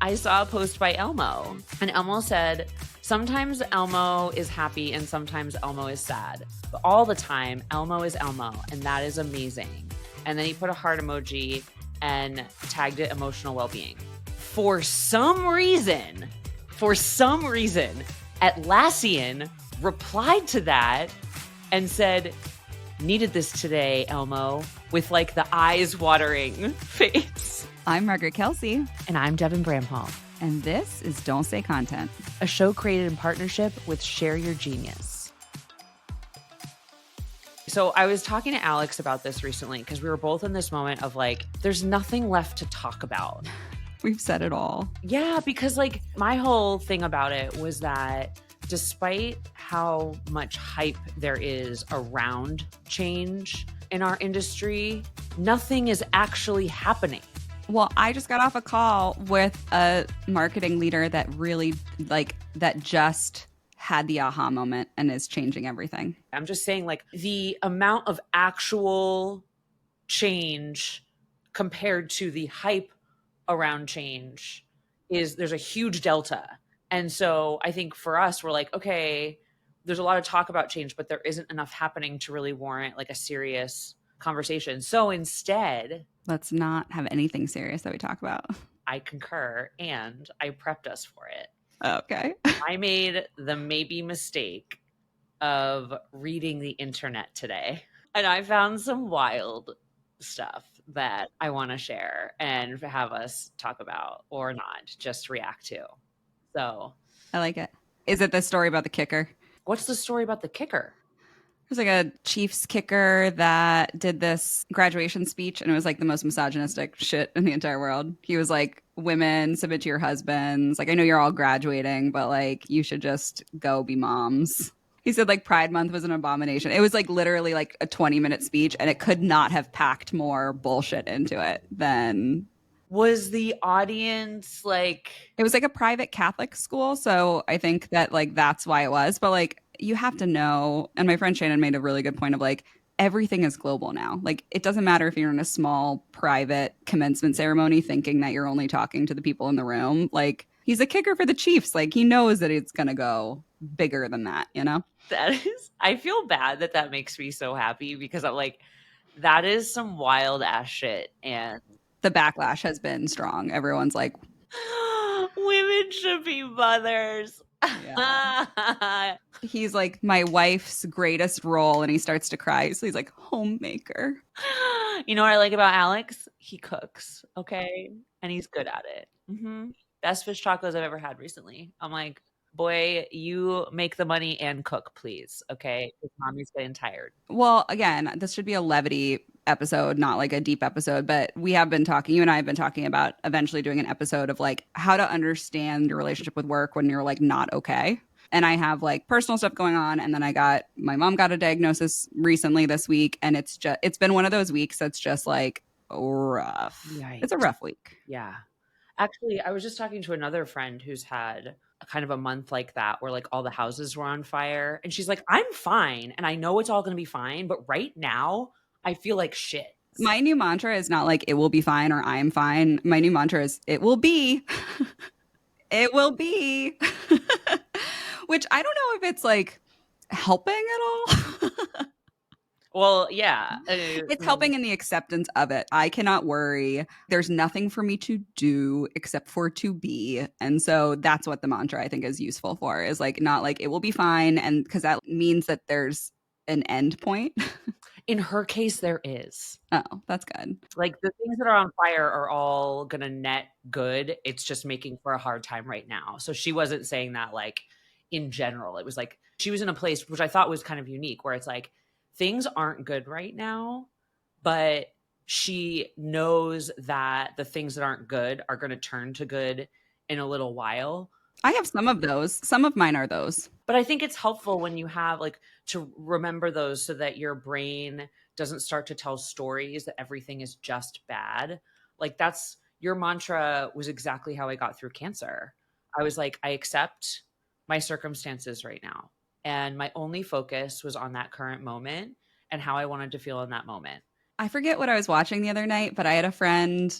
I saw a post by Elmo, and Elmo said, sometimes Elmo is happy and sometimes Elmo is sad. But all the time, Elmo is Elmo, and that is amazing. And then he put a heart emoji and tagged it emotional well-being. For some reason, Atlassian replied to that and said, needed this today, Elmo, with like the eyes watering face. I'm Margaret Kelsey. And I'm Devin Bramhall. And this is Don't Say Content, a show created in partnership with Share Your Genius. So I was talking to Alex about this recently because we were both in this moment of like, there's nothing left to talk about. We've said it all. Yeah, because like my whole thing about it was that despite how much hype there is around change in our industry, nothing is actually happening. Well, I just got off a call with a marketing leader that really that just had the aha moment and is changing everything. I'm just saying like the amount of actual change compared to the hype around change there's a huge delta. And so I think for us, we're like, okay, there's a lot of talk about change, but there isn't enough happening to really warrant like a serious conversation. So instead, let's not have anything serious that we talk about. I concur, and I prepped us for it. Okay. I made the maybe mistake of reading the internet today, and I found some wild stuff that I want to share and have us talk about or not, just react to. So I like it. Is it the story about the kicker? What's the story about the kicker? There's like a Chiefs kicker that did this graduation speech, and it was like the most misogynistic shit in the entire world. He was like, women, submit to your husbands. Like, I know you're all graduating, but like, you should just go be moms. He said like Pride Month was an abomination. It was like literally like a 20-minute speech, and it could not have packed more bullshit into it than... Was the audience like... It was like a private Catholic school, so I think that like that's why it was. But like, you have to know, and my friend Shannon made a really good point of like, everything is global now. Like, it doesn't matter if you're in a small private commencement ceremony thinking that you're only talking to the people in the room. Like, he's a kicker for the Chiefs. Like, he knows that it's going to go bigger than that, you know? That is, I feel bad that makes me so happy because I'm like, that is some wild ass shit. And the backlash has been strong. Everyone's like, women should be mothers. Yeah. He's like, my wife's greatest role, and he starts to cry. So he's like, homemaker. You know what I like about Alex? He cooks, okay? And he's good at it. Mm-hmm. Best fish tacos I've ever had recently. I'm like, boy, you make the money and cook, please, okay? Because mommy's getting tired. Well, again, this should be a levity episode, not like a deep episode, but we have been talking, you and I have been talking about eventually doing an episode of like how to understand your relationship with work when you're like not okay. And I have like personal stuff going on, and then my mom got a diagnosis recently this week, and it's been one of those weeks that's just like rough. Yikes. It's a rough week. Yeah. Actually, I was just talking to another friend who's had a kind of a month like that where like all the houses were on fire, and she's like, I'm fine and I know it's all going to be fine, but right now I feel like shit. My new mantra is not like it will be fine or I'm fine. My new mantra is it will be. It will be. Which I don't know if it's like helping at all. Well, yeah. It's helping in the acceptance of it. I cannot worry. There's nothing for me to do except for to be. And so that's what the mantra I think is useful for, is like not like it will be fine. And because that means that there's an end point. In her case, there is. Oh, that's good. Like the things that are on fire are all going to net good. It's just making for a hard time right now. So she wasn't saying that like in general. It was like she was in a place which I thought was kind of unique where it's like things aren't good right now, but she knows that the things that aren't good are going to turn to good in a little while. I have some of those. Some of mine are those. But I think it's helpful when you have like to remember those so that your brain doesn't start to tell stories that everything is just bad. Like that's your mantra was exactly how I got through cancer. I was like, I accept my circumstances right now. And my only focus was on that current moment and how I wanted to feel in that moment. I forget what I was watching the other night, but I had a friend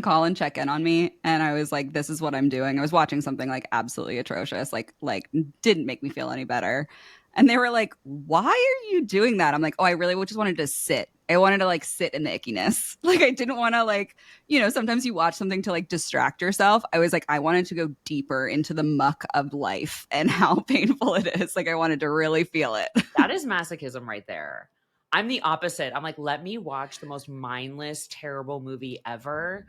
call and check in on me, and I was like, this is what I'm doing. I was watching something like absolutely atrocious, like didn't make me feel any better. And they were like, why are you doing that? I'm like, oh, I really just wanted to sit. I wanted to like sit in the ickiness. Like I didn't want to like, sometimes you watch something to like distract yourself. I was like, I wanted to go deeper into the muck of life and how painful it is. Like I wanted to really feel it. That is masochism right there. I'm the opposite. I'm like, let me watch the most mindless, terrible movie ever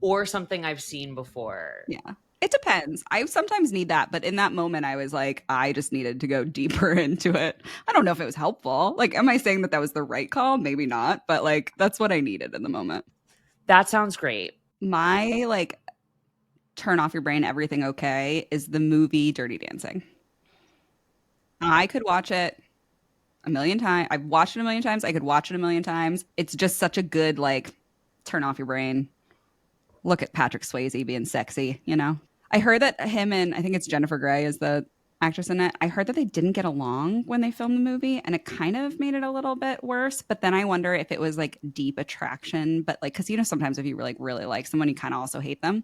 or something I've seen before. Yeah. It depends. I sometimes need that, but in that moment, I was like, I just needed to go deeper into it. I don't know if it was helpful. Like, am I saying that that was the right call? Maybe not, but like, that's what I needed in the moment. That sounds great. My like turn off your brain, everything okay is the movie Dirty Dancing. I could watch it a million times. I've watched it a million times. I could watch it a million times. It's just such a good, like, turn off your brain. Look at Patrick Swayze being sexy. I heard that him and I think it's Jennifer Grey is the actress in it. I heard that they didn't get along when they filmed the movie and it kind of made it a little bit worse. But then I wonder if it was like deep attraction, but like, because sometimes if you like really like someone, you kind of also hate them.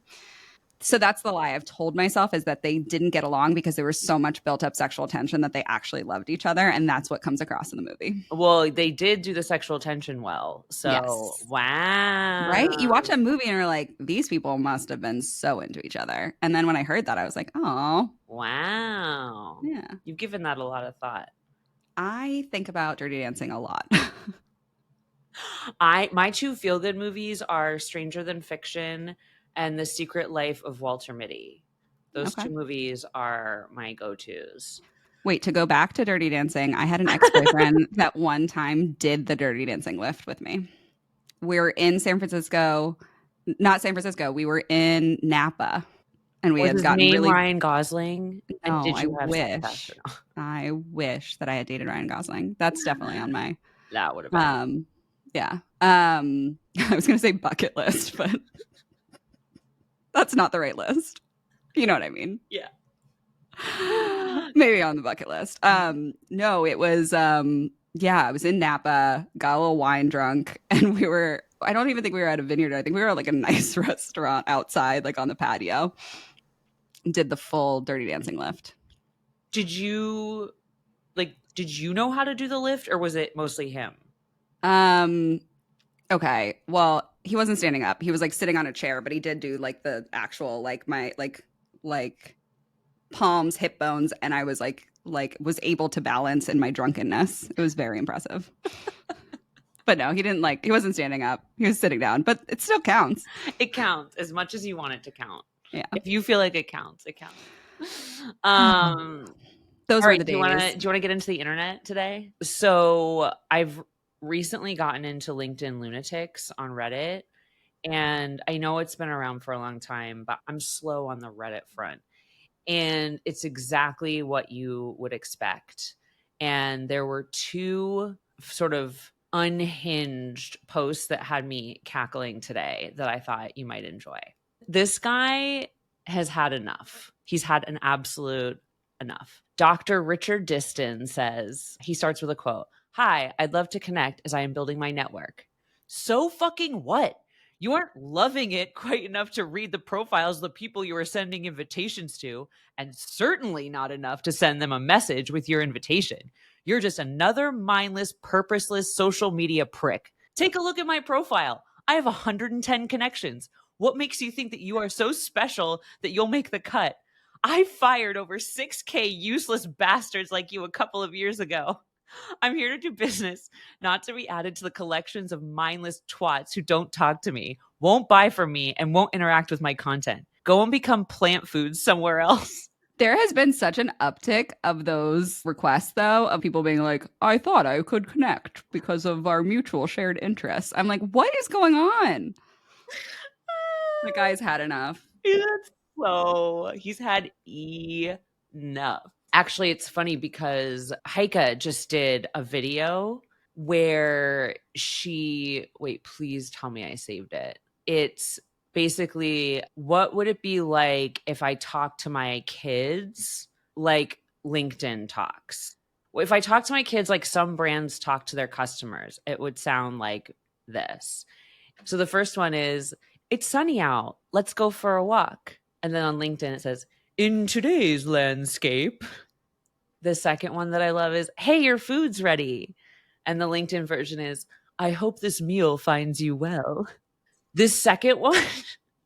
So that's the lie I've told myself is that they didn't get along because there was so much built up sexual tension that they actually loved each other. And that's what comes across in the movie. Well, they did do the sexual tension well. So, Yes. Right? You wow. watch a movie and you're like, these people must have been so into each other. And then when I heard that, I was like, oh, Wow. yeah. You've given that a lot of thought. I think about Dirty Dancing a lot. My two feel good movies are Stranger Than Fiction and The Secret Life of Walter Mitty. Those Okay. two movies are my go-tos. Wait, to go back to Dirty Dancing, I had an ex-boyfriend that one time did the Dirty Dancing lift with me. We were in San Francisco, not San Francisco, we were in Napa and we Was had his gotten name really, Ryan Gosling? And no, did I you have success or wish, no? I wish that I had dated Ryan Gosling. That's definitely on my, That would have been. um, yeah. I was going to say bucket list, but that's not the right list. You know what I mean? Yeah. Maybe on the bucket list. No, it was yeah, I was in Napa, got a little wine drunk, and I don't even think we were at a vineyard. I think we were at like a nice restaurant outside, like on the patio. Did the full Dirty Dancing lift. Did you did you know how to do the lift or was it mostly him? Um, okay. Well, he wasn't standing up. He was like sitting on a chair, but he did do like the actual like my like palms, hip bones, and I was like was able to balance in my drunkenness. It was very impressive. But no, he wasn't standing up. He was sitting down, but it still counts. It counts as much as you want it to count. Yeah. If you feel like it counts, it counts. Um Those all were right, the do you want to days. get into the internet today? So, I've recently gotten into LinkedIn Lunatics on Reddit, and I know it's been around for a long time, but I'm slow on the Reddit front. And it's exactly what you would expect. And there were two sort of unhinged posts that had me cackling today that I thought you might enjoy. This guy has had enough. He's had an absolute enough. Dr. Richard Diston says, he starts with a quote. Hi, I'd love to connect as I am building my network. So fucking what? You aren't loving it quite enough to read the profiles of the people you are sending invitations to, and certainly not enough to send them a message with your invitation. You're just another mindless, purposeless social media prick. Take a look at my profile. I have 110 connections. What makes you think that you are so special that you'll make the cut? I fired over 6K useless bastards like you a couple of years ago. I'm here to do business, not to be added to the collections of mindless twats who don't talk to me, won't buy from me, and won't interact with my content. Go and become plant food somewhere else. There has been such an uptick of those requests, though, of people being like, I thought I could connect because of our mutual shared interests. I'm like, what is going on? The guy's had enough. He's had enough. Actually, it's funny because Heike just did a video where wait, please tell me I saved it. It's basically, what would it be like if I talked to my kids like LinkedIn talks? If I talk to my kids like some brands talk to their customers, it would sound like this. So the first one is, it's sunny out. Let's go for a walk. And then on LinkedIn, it says, in today's landscape. The second one that I love is, hey, your food's ready. And the LinkedIn version is, I hope this meal finds you well. This second one,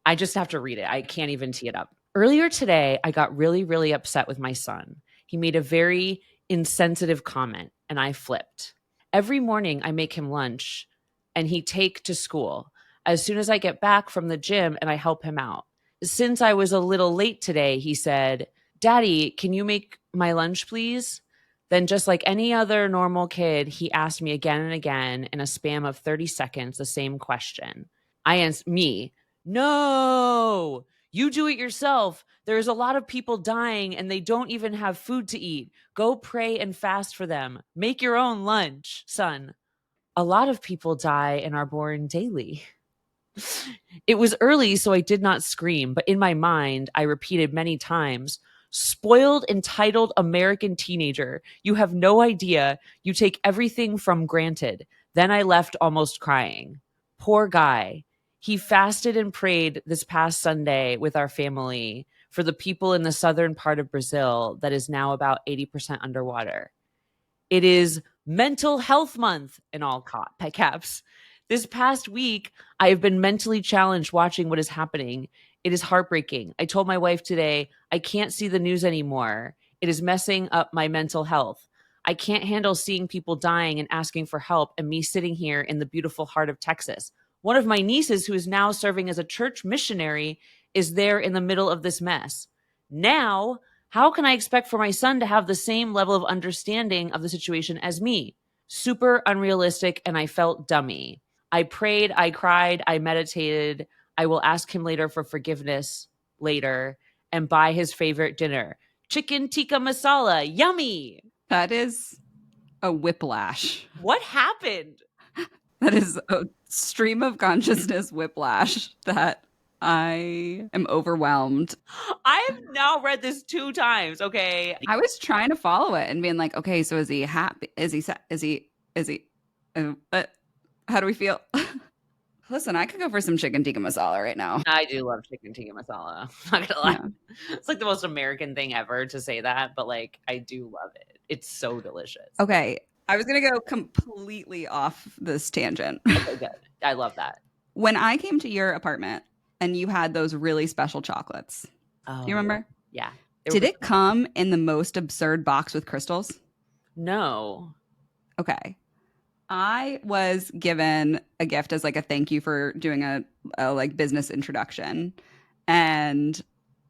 I just have to read it. I can't even tee it up. Earlier today, I got really, really upset with my son. He made a very insensitive comment and I flipped. Every morning I make him lunch and he take to school as soon as I get back from the gym and I help him out. Since I was a little late today, he said, Daddy, can you make my lunch, please? Then, just like any other normal kid, he asked me again and again in a span of 30 seconds the same question. I answered, me, no, you do it yourself. There's a lot of people dying and they don't even have food to eat. Go pray and fast for them. Make your own lunch, son. A lot of people die and are born daily. It was early, so I did not scream, but in my mind, I repeated many times, spoiled, entitled American teenager. You have no idea. You take everything from granted. Then I left almost crying. Poor guy. He fasted and prayed this past Sunday with our family for the people in the southern part of Brazil that is now about 80% underwater. It is Mental Health Month in all caps. This past week, I have been mentally challenged watching what is happening. It is heartbreaking. I told my wife today, I can't see the news anymore. It is messing up my mental health. I can't handle seeing people dying and asking for help and me sitting here in the beautiful heart of Texas. One of my nieces, who is now serving as a church missionary, is there in the middle of this mess. Now, how can I expect for my son to have the same level of understanding of the situation as me? Super unrealistic, and I felt dummy. I prayed, I cried, I meditated. I will ask him later for forgiveness later and buy his favorite dinner. Chicken tikka masala, yummy. That is a whiplash. What happened? That is a stream of consciousness whiplash that I am overwhelmed. I've now read this 2 times, okay? I was trying to follow it and being like, okay, so is he happy? Is he, how do we feel? Listen, I could go for some chicken tikka masala right now. I do love chicken tikka masala. I'm not gonna lie. Yeah. It's like the most American thing ever to say that, but like I do love it. It's so delicious. Okay. I was going to go completely off this tangent. Okay, good. I love that. When I came to your apartment and you had those really special chocolates, do you remember? Yeah. Did it come in the most absurd box with crystals? No. Okay. I was given a gift as like a thank you for doing a like business introduction. And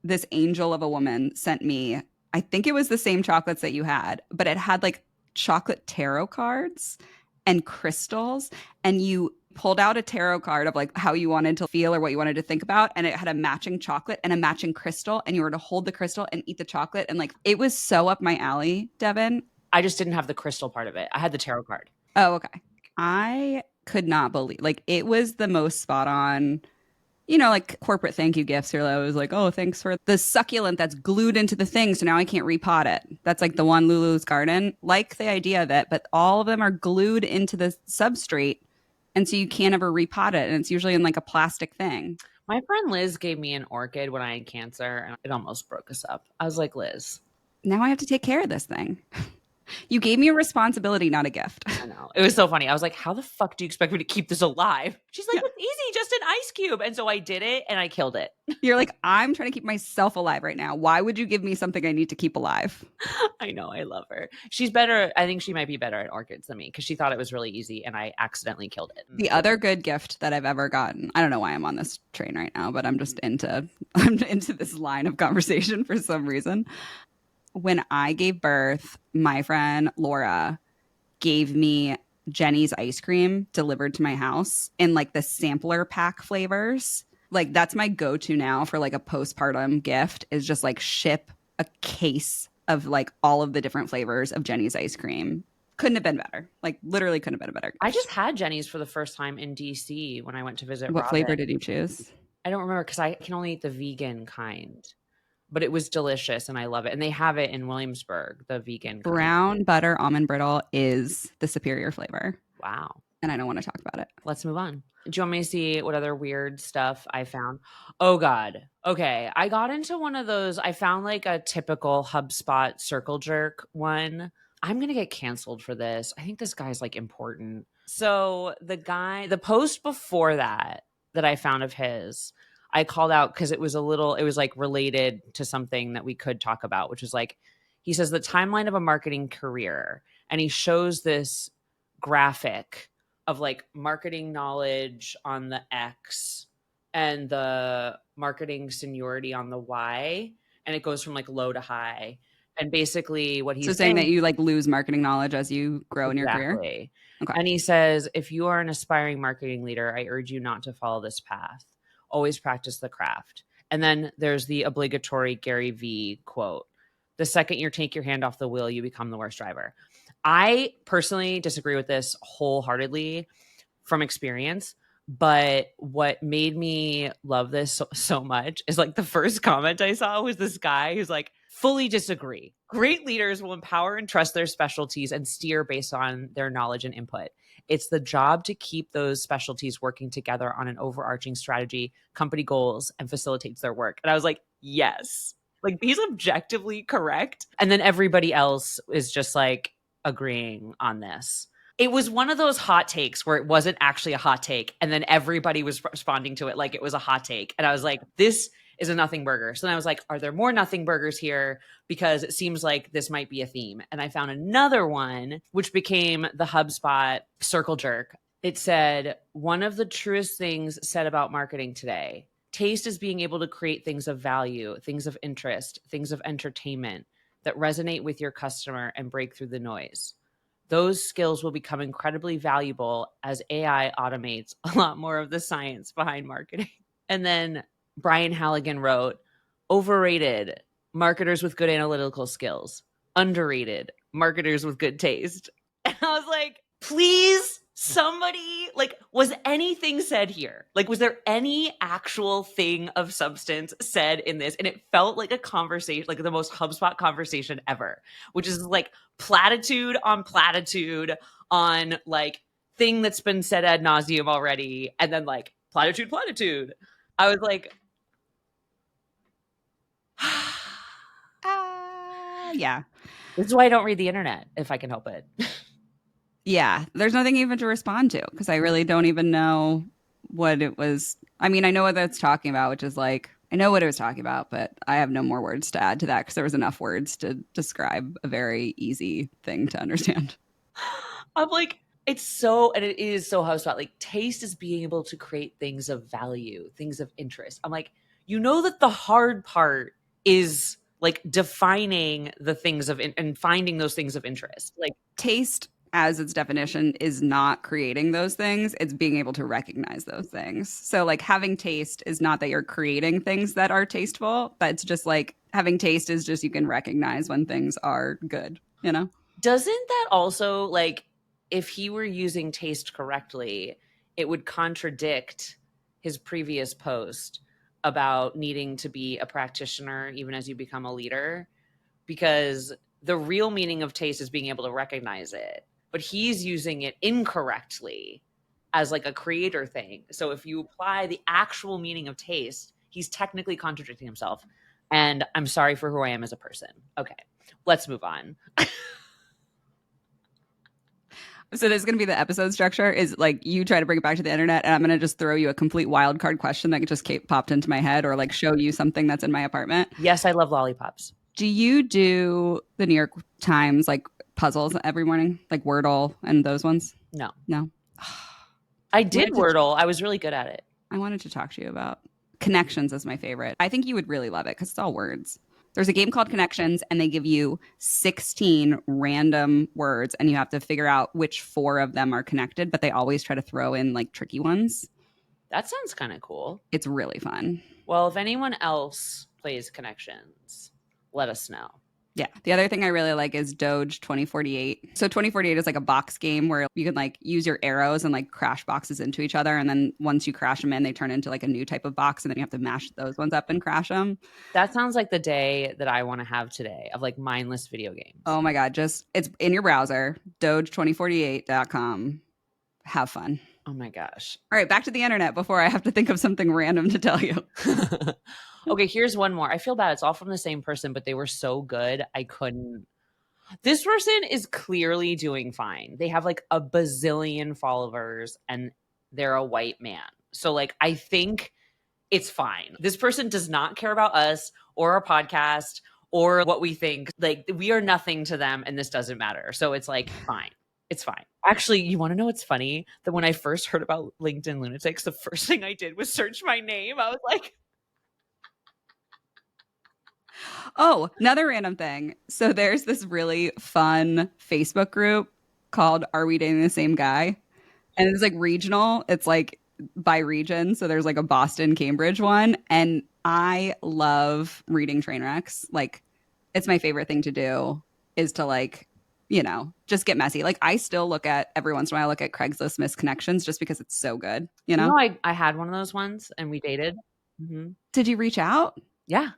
this angel of a woman sent me, I think it was the same chocolates that you had, but it had like chocolate tarot cards and crystals, and you pulled out a tarot card of like how you wanted to feel or what you wanted to think about, and it had a matching chocolate and a matching crystal, and you were to hold the crystal and eat the chocolate, and like it was so up my alley, Devin. I just didn't have the crystal part of it. I had the tarot card. Oh, okay. I could not believe, like, it was the most spot on, you know, like corporate thank you gifts. You're always like, oh, thanks for the succulent that's glued into the thing, so now I can't repot it. That's like the one Lulu's Garden. Like the idea of it, but all of them are glued into the substrate, and so you can't ever repot it, and it's usually in like a plastic thing. My friend Liz gave me an orchid when I had cancer, and it almost broke us up. I was like, Liz, now I have to take care of this thing. You gave me a responsibility, not a gift. I know. It was so funny. I was like, how the fuck do you expect me to keep this alive? She's like, it's easy, just an ice cube. And so I did it and I killed it. You're like, I'm trying to keep myself alive right now. Why would you give me something I need to keep alive? I know. I love her. She's better. I think she might be better at orchids than me because she thought it was really easy and I accidentally killed it. The other good gift that I've ever gotten, I don't know why I'm on this train right now, but I'm just into this line of conversation for some reason. When I gave birth, my friend Laura gave me Jenny's ice cream delivered to my house in like the sampler pack flavors. Like that's my go-to now for like a postpartum gift, is just like ship a case of like all of the different flavors of Jenny's ice cream. Couldn't have been better. Like literally couldn't have been a better gift. I just had Jenny's for the first time in DC when I went to visit What Robin. flavor did you choose? I don't remember because I can only eat the vegan kind. But it was delicious and I love it. And they have it in Williamsburg, the vegan brown butter almond brittle is the superior flavor. Wow. and I don't want to talk about it. Let's move on. Do you want me to see what other weird stuff I found? Oh God. Okay. I got into one of those. I found like a typical HubSpot circle jerk one. I'm gonna get canceled for this. I think this guy's like important. So the post before that I found of his, I called out because it was like related to something that we could talk about, which was like, he says the timeline of a marketing career, and he shows this graphic of like marketing knowledge on the X and the marketing seniority on the Y. And it goes from like low to high. And basically what So he's saying that saying, you like lose marketing knowledge as you grow in your career. exactly. Okay. And he says, if you are an aspiring marketing leader, I urge you not to follow this path. Always practice the craft. And then there's the obligatory Gary V quote. The second you take your hand off the wheel, you become the worst driver. I personally disagree with this wholeheartedly from experience. But what made me love this so much is like the first comment I saw was this guy who's like, fully disagree. Great leaders will empower and trust their specialties and steer based on their knowledge and input. It's the job to keep those specialties working together on an overarching strategy, company goals, and facilitates their work. And I was like, yes, like he's objectively correct. And then everybody else is just like agreeing on this. It was one of those hot takes where it wasn't actually a hot take. And then everybody was responding to it like it was a hot take. And I was like, this is a nothing burger. So then I was like, are there more nothing burgers here? Because it seems like this might be a theme. And I found another one, which became the HubSpot circle jerk. It said, one of the truest things said about marketing today, taste is being able to create things of value, things of interest, things of entertainment that resonate with your customer and break through the noise. Those skills will become incredibly valuable as AI automates a lot more of the science behind marketing. And then Brian Halligan wrote, overrated, marketers with good analytical skills. Underrated, marketers with good taste. And I was like, please, somebody, like, was anything said here? Like, was there any actual thing of substance said in this? And it felt like a conversation, like the most HubSpot conversation ever, which is like platitude on like thing that's been said ad nauseum already. And then like platitude. I was like, Yeah. this is why I don't read the internet if I can help it. Yeah. There's nothing even to respond to because I really don't even know what it was. I mean, I know what that's talking about, which is like, I know what it was talking about, but I have no more words to add to that because there was enough words to describe a very easy thing to understand. I'm like, it's so, and it is so HubSpot. Like, taste is being able to create things of value, things of interest. I'm like, you know that the hard part is like defining the things of and finding those things of interest. Like, Taste, as its definition, is not creating those things, it's being able to recognize those things. So, like, having taste is not that you're creating things that are tasteful, but it's just like having taste is just you can recognize when things are good, you know? doesn't that also like if he were using taste correctly, it would contradict his previous post about needing to be a practitioner even as you become a leader? Because the real meaning of taste is being able to recognize it, but he's using it incorrectly as like a creator thing. So if you apply the actual meaning of taste, he's technically contradicting himself. And I'm sorry for who I am as a person. Okay, let's move on. So this is going to be the episode structure is like you try to bring it back to the internet and I'm going to just throw you a complete wild card question that just popped into my head or like show you something that's in my apartment. Yes, I love lollipops. Do you do the New York Times like puzzles every morning, like Wordle and those ones? No. No. I did Wordle. I was really good at it. I wanted to talk to you about Connections is my favorite. I think you would really love it because it's all words. There's a game called Connections, and they give you 16 random words, and you have to figure out which 4 of them are connected, but they always try to throw in like tricky ones. That sounds kind of cool. It's really fun. Well, if anyone else plays Connections, let us know. Yeah. The other thing I really like is Doge 2048. So 2048 is like a box game where you can like use your arrows and like crash boxes into each other. And then once you crash them in, they turn into like a new type of box. And then you have to mash those ones up and crash them. That sounds like the day that I want to have today of like mindless video games. Oh my God. Just it's in your browser, doge2048.com. have fun. Oh my gosh. All right, back to the internet before I have to think of something random to tell you. Okay, here's one more. I feel bad. It's all from the same person, but they were so good. I couldn't. This person is clearly doing fine. They have like a bazillion followers and they're a white man. So, like, I think it's fine. This person does not care about us or our podcast or what we think. Like, we are nothing to them and this doesn't matter. So, it's like, fine. It's fine. Actually, you want to know what's funny? That when I first heard about LinkedIn Lunatics, the first thing I did was search my name. I was like, Oh, another random thing. So there's this really fun Facebook group called Are We Dating the Same Guy? And it's like regional. It's like by region. So there's like a Boston, Cambridge one. And I love reading train wrecks. Like it's my favorite thing to do is to like, just get messy. Like I still look at every once in a while, I look at Craigslist Misconnections just because it's so good, you you know? know, I had one of those ones and we dated. Hmm. Did you reach out? Yeah.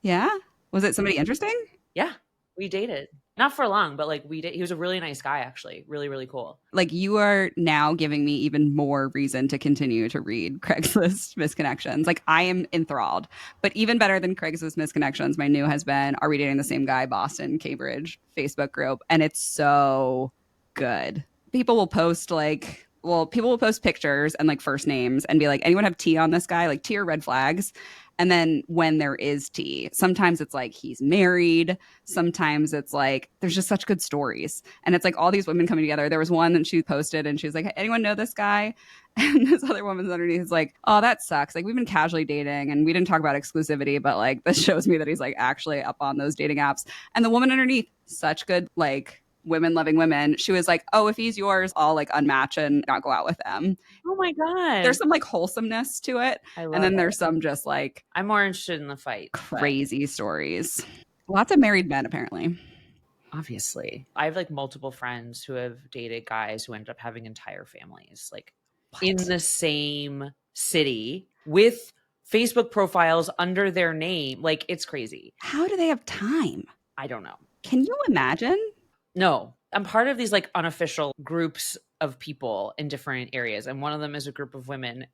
Yeah. Was it somebody interesting? Yeah. We dated. Not for long, but like we did. He was a really nice guy, actually. Really, really cool. Like you are now giving me even more reason to continue to read Craigslist Misconnections. Like I am enthralled. But even better than Craigslist Misconnections, my new has been Are We Dating the Same Guy? Boston, Cambridge Facebook group. And it's so good. People will post people will post pictures and like first names and be like, anyone have tea on this guy? Like tea or red flags. And then when there is tea, sometimes it's like he's married. Sometimes it's like there's just such good stories. And it's like all these women coming together. There was one that she posted and she was like, anyone know this guy? And this other woman's underneath is like, oh, that sucks. Like we've been casually dating and we didn't talk about exclusivity, but like this shows me that he's like actually up on those dating apps. And the woman underneath, such good, like women loving women. She was like, oh, if he's yours, I'll like unmatch and not go out with them. Oh my God. There's some like wholesomeness to it. I love And then it. there's some just like I'm more interested in the fight. crazy stories. Lots of married men, apparently. Obviously. I have like multiple friends who have dated guys who ended up having entire families, like What? in the same city with Facebook profiles under their name. Like it's crazy. How do they have time? I don't know. Can you imagine? No, I'm part of these like unofficial groups of people in different areas. And one of them is a group of women.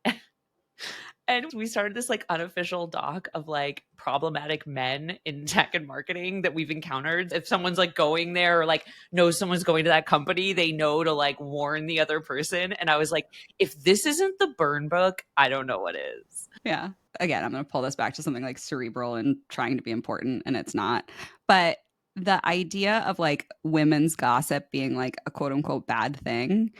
And we started this like unofficial doc of like problematic men in tech and marketing that we've encountered. If someone's like going there or like knows someone's going to that company, they know to like warn the other person. And I was like, if this isn't the burn book, I don't know what is. Yeah. Again, I'm going to pull this back to something like cerebral and trying to be important, and it's not. But the idea of like women's gossip being like a quote unquote bad thing,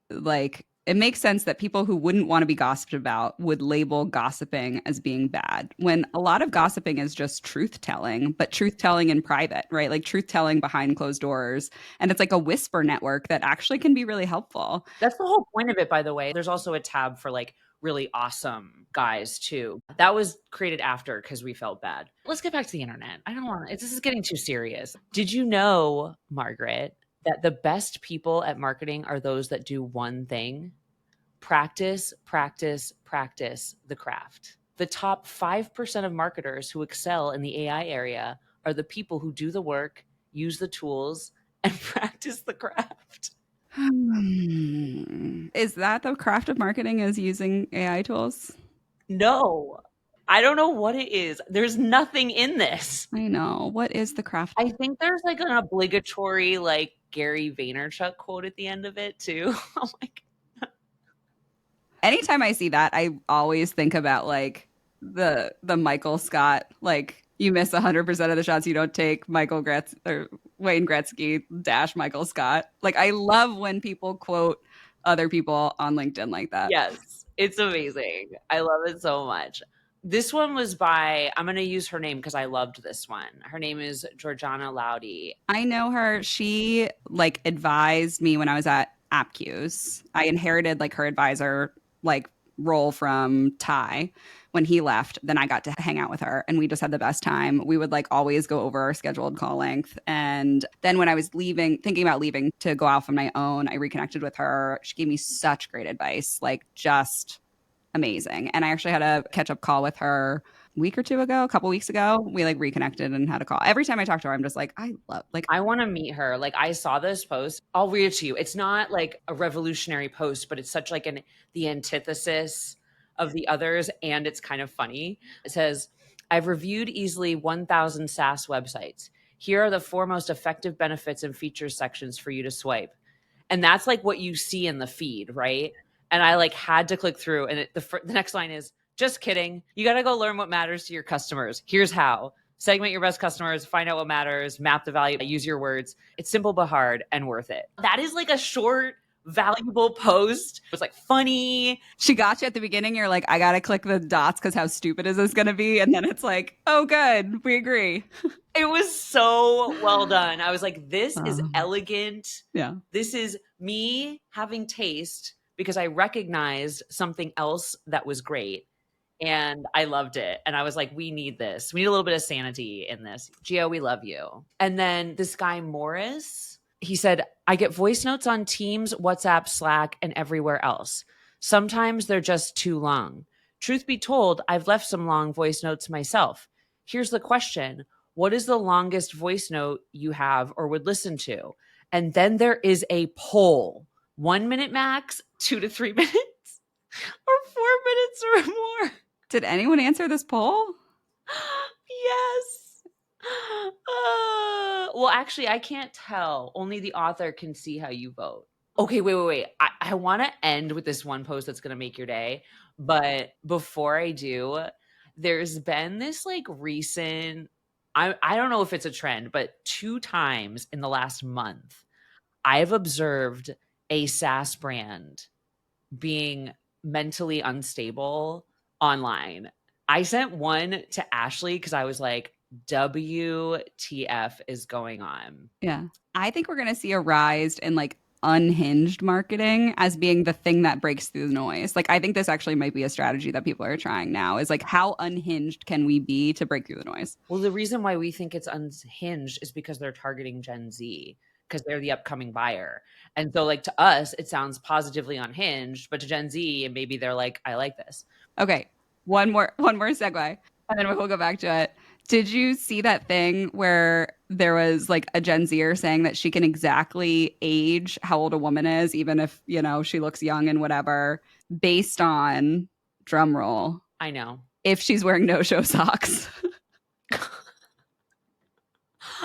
like it makes sense that people who wouldn't want to be gossiped about would label gossiping as being bad when a lot of gossiping is just truth telling, but truth telling in private, right? Like truth telling behind closed doors. And it's like a whisper network that actually can be really helpful. That's the whole point of it, by the way. There's also a tab for like really awesome guys too. That was created after because we felt bad. Let's get back to the internet. I don't want to, this is getting too serious. Did you know, Margaret, that the best people at marketing are those that do one thing? Practice, practice, practice the craft. The top 5% of marketers who excel in the AI area are the people who do the work, use the tools, and practice the craft. Is that the craft of marketing, is using AI tools? No, I don't know what it is. There's nothing in this. I know. What is the craft? I think there's like an obligatory like Gary Vaynerchuk quote at the end of it too. I'm like, anytime I see that, I always think about like the Michael Scott, like you miss 100% of the shots you don't take, Michael Gretz or Wayne Gretzky dash Michael Scott. Like I love when people quote other people on LinkedIn like that. yes, it's amazing. I love it so much. This one was by, I'm going to use her name because I loved this one. Her name is Georgiana Loudy. I know her. She like advised me when I was at AppQs. I inherited like her advisor like role from Ty when he left. Then I got to hang out with her and we just had the best time. We would like always go over our scheduled call length. And then when I was leaving, thinking about leaving to go off on my own, I reconnected with her. She gave me such great advice, like just amazing. And I actually had a catch up call with her a week or two ago, a couple weeks ago. We like reconnected and had a call. Every time I talk to her, I'm just like, I love, like, I want to meet her. Like I saw this post. I'll read it to you. It's not like a revolutionary post, but it's such like the antithesis of the others, and it's kind of funny. It says, I've reviewed easily 1,000 SaaS websites. Here are the four most effective benefits and features sections for you to swipe. And that's like what you see in the feed, right? And I like had to click through, and the next line is, just kidding. You got to go learn what matters to your customers. Here's how. Segment your best customers, find out what matters, map the value, use your words. It's simple but hard and worth it. That is like a short, valuable post. It's like funny. she got you at the beginning. You're like, I got to click the dots because how stupid is this going to be? And then it's like, oh, good. We agree. It was so well done. I was like, this is elegant. Yeah. This is me having taste because I recognized something else that was great. And I loved it. And I was like, we need this. We need a little bit of sanity in this. Gio, we love you. And then this guy, Morris, he said, I get voice notes on Teams, WhatsApp, Slack, and everywhere else. Sometimes they're just too long. Truth be told, I've left some long voice notes myself. Here's the question. What is the longest voice note you have or would listen to? And then there is a poll. 1 minute max, 2 to 3 minutes, or 4 minutes or more. Did anyone answer this poll? Yes. Well, actually, I can't tell. Only the author can see how you vote. Okay, wait. I want to end with this one post that's going to make your day. But before I do, there's been this like recent, I don't know if it's a trend, but 2 times in the last month, I've observed a SaaS brand being mentally unstable online. I sent one to Ashley because I was like, WTF is going on? Yeah. I think we're going to see a rise in like unhinged marketing as being the thing that breaks through the noise. Like, I think this actually might be a strategy that people are trying now is like, how unhinged can we be to break through the noise? Well, the reason why we think it's unhinged is because they're targeting Gen Z because they're the upcoming buyer. And so like to us, it sounds positively unhinged, but to Gen Z, and maybe they're like, I like this. Okay. One more segue, and then we'll go back to it. Did you see that thing where there was like a Gen Zer saying that she can exactly age how old a woman is, even if, you know, she looks young and whatever, based on, drum roll, I know, if she's wearing no-show socks?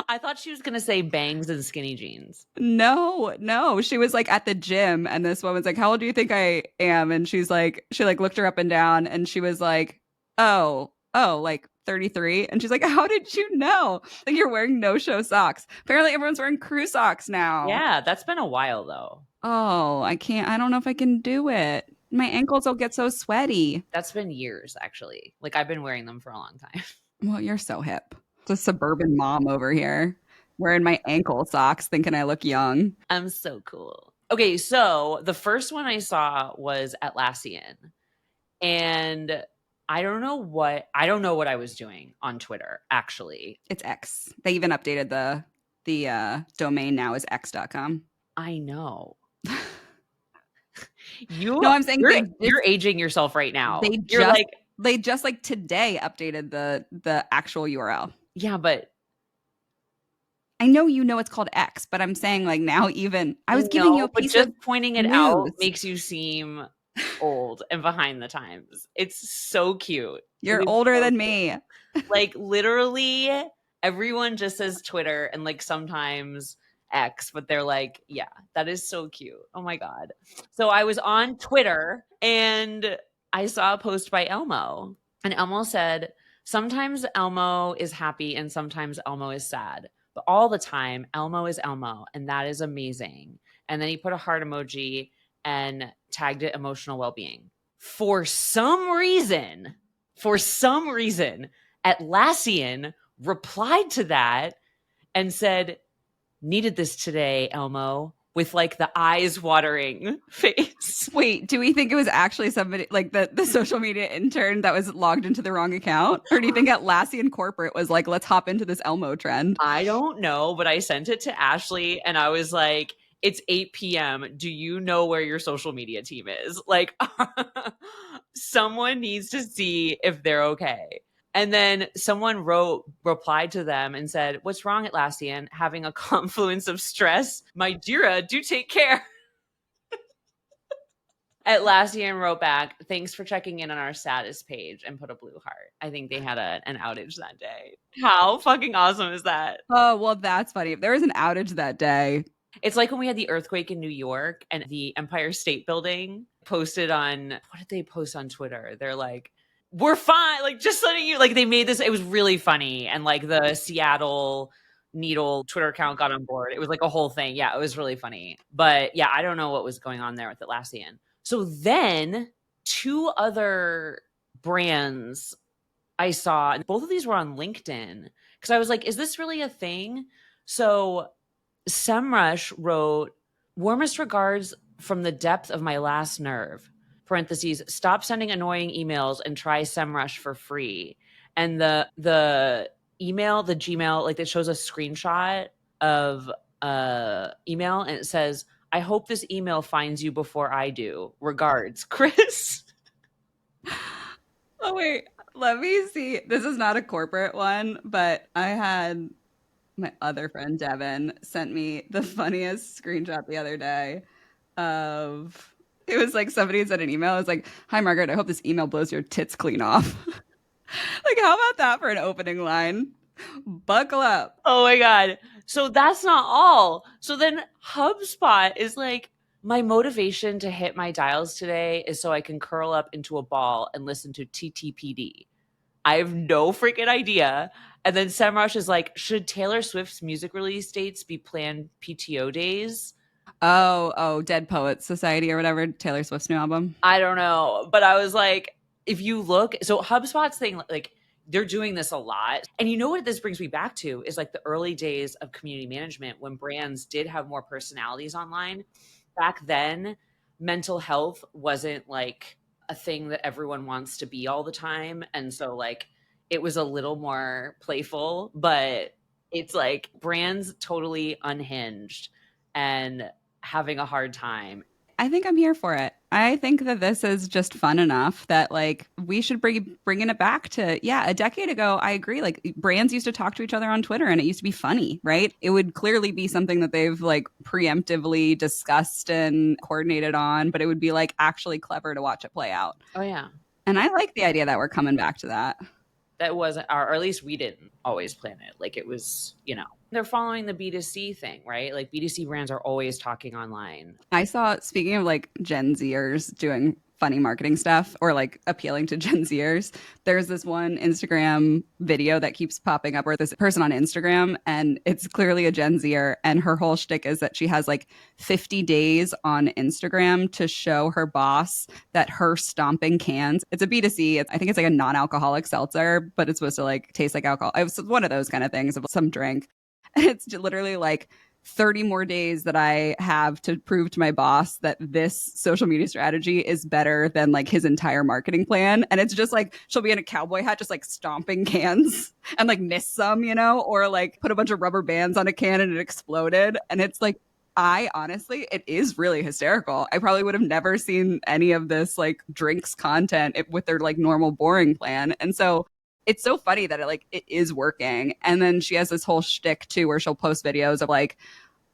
I thought she was going to say bangs and skinny jeans. No. She was like at the gym, and this woman's like, how old do you think I am? And she's like, she like looked her up and down, and she was like, oh, like 33. And she's like, how did you know? Like, you're wearing no-show socks. Apparently everyone's wearing crew socks now. Yeah, that's been a while though. Oh, I don't know if I can do it. My ankles will get so sweaty. That's been years, actually. Like I've been wearing them for a long time. Well, you're so hip. It's a suburban mom over here wearing my ankle socks thinking I look young. I'm so cool. Okay, so the first one I saw was Atlassian. And I don't know what I was doing on Twitter, actually. It's X. They even updated the domain now is x.com. I know. I'm saying you're aging yourself right now. They just like today updated the actual URL. Yeah, but I know it's called X, but I'm saying like now even I was giving you a piece just of pointing it news. out makes you seem old and behind the times. It's so cute. You're older than me. Like literally everyone just says Twitter and like sometimes X, but they're like, yeah, that is so cute. Oh my God. So I was on Twitter and I saw a post by Elmo, and Elmo said, sometimes Elmo is happy and sometimes Elmo is sad, but all the time Elmo is Elmo, and that is amazing. And then he put a heart emoji and tagged it emotional well-being. For some reason, Atlassian replied to that and said, needed this today, Elmo, with like the eyes watering face. Wait, do we think it was actually somebody like the social media intern that was logged into the wrong account? Or do you think Atlassian corporate was like, let's hop into this Elmo trend? I don't know, but I sent it to Ashley and I was like, It's 8 p.m. Do you know where your social media team is? Like, someone needs to see if they're okay. And then someone replied to them and said, "What's wrong, Atlassian? Having a confluence of stress? My Jira, do take care." Atlassian wrote back, "Thanks for checking in on our status page," and put a blue heart. I think they had an outage that day. How fucking awesome is that? Oh, well, that's funny. If there was an outage that day. It's like when we had the earthquake in New York and the Empire State Building posted on, what did they post on Twitter? They're like, "We're fine." Like, just letting you, like, they made this, it was really funny. And like the Seattle Needle Twitter account got on board. It was like a whole thing. Yeah, it was really funny. But yeah, I don't know what was going on there with Atlassian. So then two other brands I saw, and both of these were on LinkedIn, because I was like, is this really a thing? So Semrush wrote, "Warmest regards from the depth of my last nerve. Parentheses, stop sending annoying emails and try Semrush for free." And the email, the Gmail, like, it shows a screenshot of email, and it says, "I hope this email finds you before I do. Regards, Chris." Oh, wait. Let me see. This is not a corporate one, but I had my other friend Devin sent me the funniest screenshot the other day of it was like somebody had sent an email. It was like, "Hi Margaret, I hope this email blows your tits clean off." Like, how about that for an opening line? Buckle up. Oh my God. So that's not all. So then HubSpot is like, "My motivation to hit my dials today is so I can curl up into a ball and listen to TTPD. I have no freaking idea." And then Semrush is like, "Should Taylor Swift's music release dates be planned PTO days?" Oh, Dead Poets Society or whatever, Taylor Swift's new album. I don't know. But I was like, if you look, so HubSpot's thing, like, they're doing this a lot. And you know what this brings me back to is like the early days of community management when brands did have more personalities online. Back then, mental health wasn't like a thing that everyone wants to be all the time. And so, like, it was a little more playful, but it's like brands totally unhinged and having a hard time. I think I'm here for it. I think that this is just fun enough that like we should bringing it back to, yeah, a decade ago. I agree. Like brands used to talk to each other on Twitter and it used to be funny, right? It would clearly be something that they've like preemptively discussed and coordinated on, but it would be like actually clever to watch it play out. Oh, yeah. And I like the idea that we're coming back to that. That wasn't, or at least we didn't always plan it. Like, it was, they're following the B2C thing, right? Like, B2C brands are always talking online. I saw, speaking of like Gen Zers doing funny marketing stuff or like appealing to Gen Zers, there's this one Instagram video that keeps popping up where this person on Instagram, and it's clearly a Gen Zer, and her whole shtick is that she has like 50 days on Instagram to show her boss that her stomping cans, it's a B2C, I think it's like a non-alcoholic seltzer, but it's supposed to like taste like alcohol. It was one of those kind of things of some drink. And it's literally like 30 more days that I have to prove to my boss that this social media strategy is better than like his entire marketing plan. And it's just like she'll be in a cowboy hat, just like stomping cans and like miss some, or like put a bunch of rubber bands on a can and it exploded. And it's like, I honestly, it is really hysterical. I probably would have never seen any of this like drinks content with their like normal boring plan. And so it's so funny that it is working. And then she has this whole shtick too, where she'll post videos of like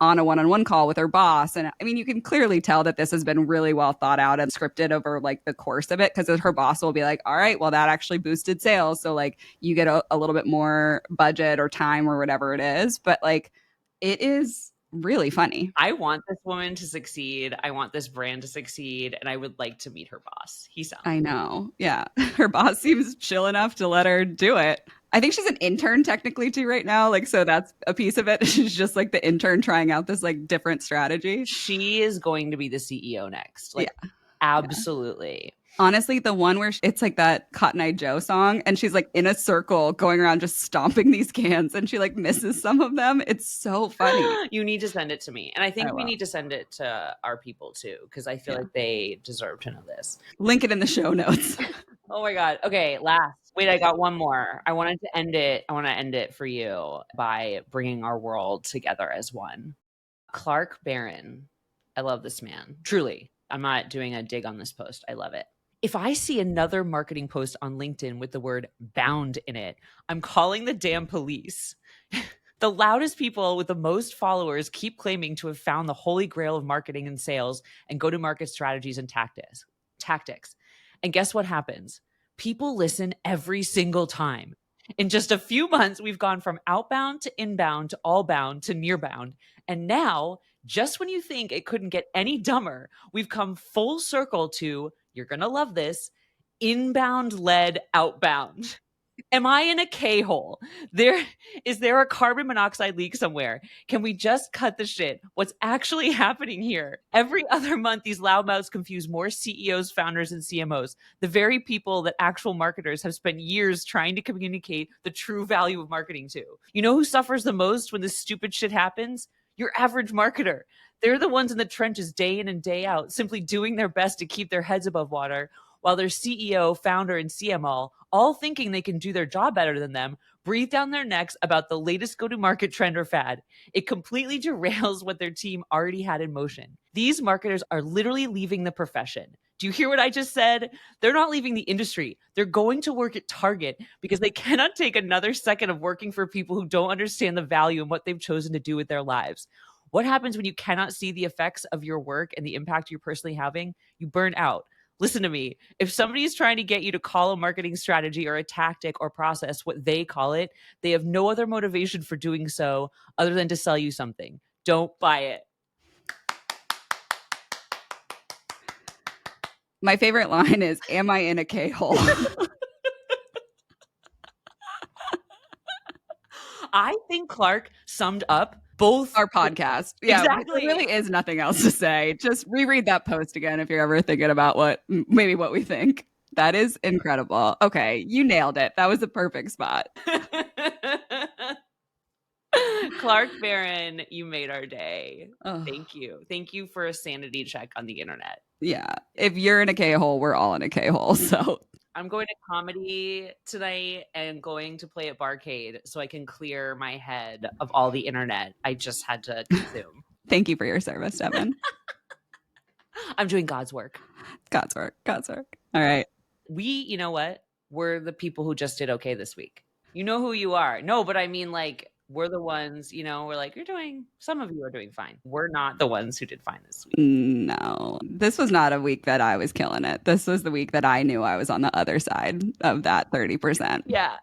on a one-on-one call with her boss. And I mean, you can clearly tell that this has been really well thought out and scripted over like the course of it, because her boss will be like, "All right, well, that actually boosted sales. So like you get a little bit more budget or time or whatever it is." But like, it is really funny. I want this woman to succeed. I want this brand to succeed. And I would like to meet her boss. He sounds. I know. Yeah. Her boss seems chill enough to let her do it. I think she's an intern technically too right now. Like, so that's a piece of it. She's just like the intern trying out this like different strategy. She is going to be the CEO next. Like, yeah. Absolutely. Honestly, the one where it's like that Cotton Eye Joe song, and she's like in a circle going around just stomping these cans, and she like misses some of them. It's so funny. You need to send it to me. And I think we need to send it to our people too, because I feel like they deserve to know this. Link it in the show notes. Oh my God. Okay, last. Wait, I got one more. I want to end it for you by bringing our world together as one. Clark Barron. I love this man. Truly. I'm not doing a dig on this post. I love it. If I see another marketing post on LinkedIn with the word bound in it, I'm calling the damn police. The loudest people with the most followers keep claiming to have found the holy grail of marketing and sales and go-to-market strategies and tactics. And guess what happens? People listen every single time. In just a few months, we've gone from outbound to inbound to all bound to near bound. And now, just when you think it couldn't get any dumber, we've come full circle to, you're going to love this, inbound led outbound. Am I in a K-hole? Is there a carbon monoxide leak somewhere? Can we just cut the shit? What's actually happening here? Every other month, these loudmouths confuse more CEOs, founders, and CMOs, the very people that actual marketers have spent years trying to communicate the true value of marketing to. You know who suffers the most when this stupid shit happens? Your average marketer. They're the ones in the trenches day in and day out, simply doing their best to keep their heads above water, while their CEO, founder, and CMO, all thinking they can do their job better than them, breathe down their necks about the latest go-to-market trend or fad. It completely derails what their team already had in motion. These marketers are literally leaving the profession. Do you hear what I just said? They're not leaving the industry. They're going to work at Target because they cannot take another second of working for people who don't understand the value and what they've chosen to do with their lives. What happens when you cannot see the effects of your work and the impact you're personally having? You burn out. Listen to me. If somebody is trying to get you to call a marketing strategy or a tactic or process what they call it, they have no other motivation for doing so other than to sell you something. Don't buy it. My favorite line is, am I in a K-hole? I think Clark summed up both Our podcast. Yeah, exactly. there really is nothing else to say. Just reread that post again if you're ever thinking about what we think. That is incredible. Okay, you nailed it. That was a perfect spot. Clark Barron, you made our day. Oh. Thank you. Thank you for a sanity check on the internet. Yeah. If you're in a K-hole, we're all in a K-hole. So I'm going to comedy tonight and going to play at Barcade so I can clear my head of all the internet I just had to consume. Thank you for your service, Devin. I'm doing God's work. God's work. God's work. All right. You know what? We're the people who just did okay this week. You know who you are. No, but I mean, like, we're the ones, we're like, some of you are doing fine. We're not the ones who did fine this week. No, this was not a week that I was killing it. This was the week that I knew I was on the other side of that 30%. Yeah.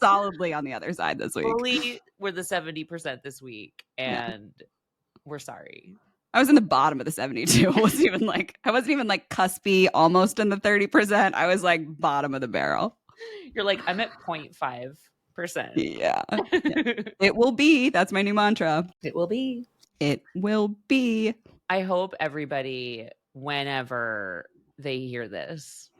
Solidly on the other side this week. Fully, we're the 70% this week, and we're sorry. I was in the bottom of the 72. I wasn't even like cuspy, almost in the 30%. I was like bottom of the barrel. You're like, I'm at 0.5%. Yeah. It will be. That's my new mantra. It will be. It will be. I hope everybody, whenever they hear this,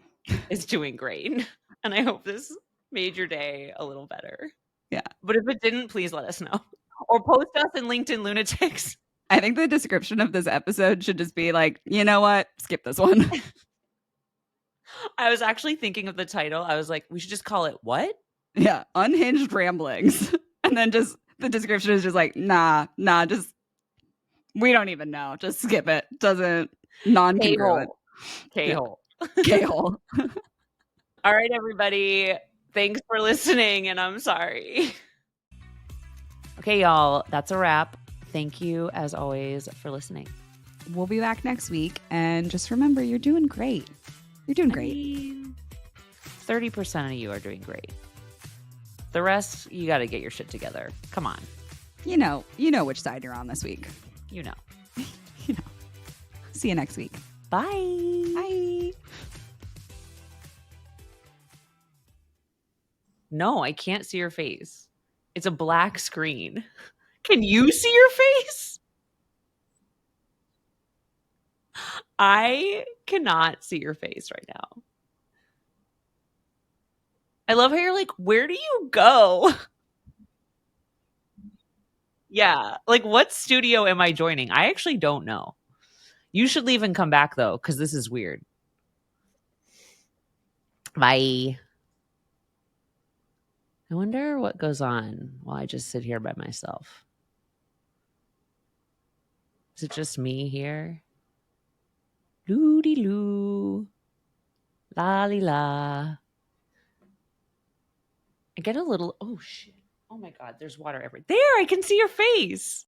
is doing great. And I hope this made your day a little better. Yeah. But if it didn't, please let us know. Or post us in LinkedIn Lunatics. I think the description of this episode should just be like, you know what? Skip this one. I was actually thinking of the title. I was like, we should just call it what? Yeah. Unhinged ramblings. And then just the description is just like, nah, just we don't even know. Just skip it. Doesn't non-congruent. K-hole. K-hole. All right, everybody. Thanks for listening, and I'm sorry. Okay, y'all. That's a wrap. Thank you, as always, for listening. We'll be back next week. And just remember, you're doing great. You're doing great. 30% of you are doing great. The rest, you got to get your shit together. Come on. You know which side you're on this week. You know. See you next week. Bye. Bye. No, I can't see your face. It's a black screen. Can you see your face? I cannot see your face right now. I love how you're like, where do you go? Yeah. Like, what studio am I joining? I actually don't know. You should leave and come back, though, because this is weird. Bye. I wonder what goes on while I just sit here by myself. Is it just me here? Loo-dee loo. La li la. I get a little, oh shit. Oh my God, there's water everywhere. There, I can see your face.